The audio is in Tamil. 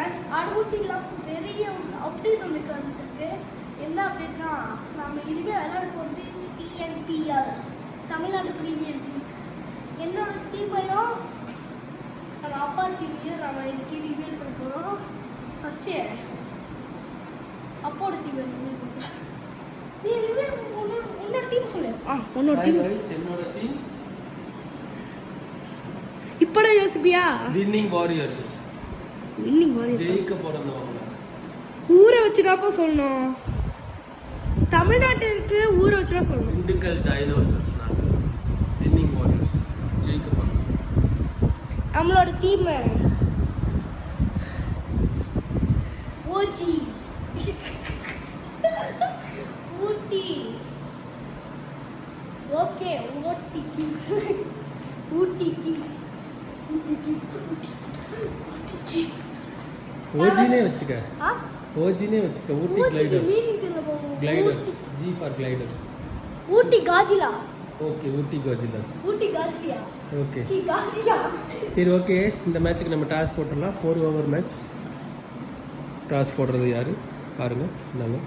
மேட்ச் ஊட்டிலாம் பெரிய அப்டேட் ஒன்று வந்துருக்கு. என்ன அப்டேட்னா நம்ம இனிமேல் விளையாட போகிறது டிஎன்பிஆர், தமிழ்நாடு பிரீமியர் லீக். என்னோட டீமையும் நம்ம அப்பா டீமையும் நம்ம இன்னைக்கு ரிவீல் பண்ண போகிறோம். ஃபஸ்ட்டு அப்பாவோட டீம் ரிவீல் பண்ணுறோம். நீ ரிவீல் உன்னோட டீம் சொல்லு. உன்னோட டீம். என்னோட டீம் இப்படா யோசிப்பியா? Winning warriors. வின்னிங் வாரியர்ஸ் ஜெயிக்க போறவங்க. ஊரை வச்சுதாப்பா சொல்லணும். தமிழ்நாட்டுக்கு ஊரை வச்சுதான் சொல்லணும். திண்டுக்கல் டைனோசர்ஸ். வின்னிங் வாரியர்ஸ் ஜெயிக்க போறோம். நம்மளோட team OG Ooty. Okay, Ooty kings. Ooty kings. Ooty kings. Ooty kings. ஓஜினே வச்சுக்க. ஓஜினே வச்சுக்க. Ooty gliders. Gliders. G for gliders. Ooty Godzilla. Okay, Ooty Godzillas. Ooty Godzilla. Okay C Godzilla. சரி, ஓகே. இந்த மேட்ச்சுக்கு நம்ம டாஸ் போட்டுடலாம். 4 ஓவர் மேட்ச். டாஸ் போடுறது யாரு பாருங்க. நாங்கள்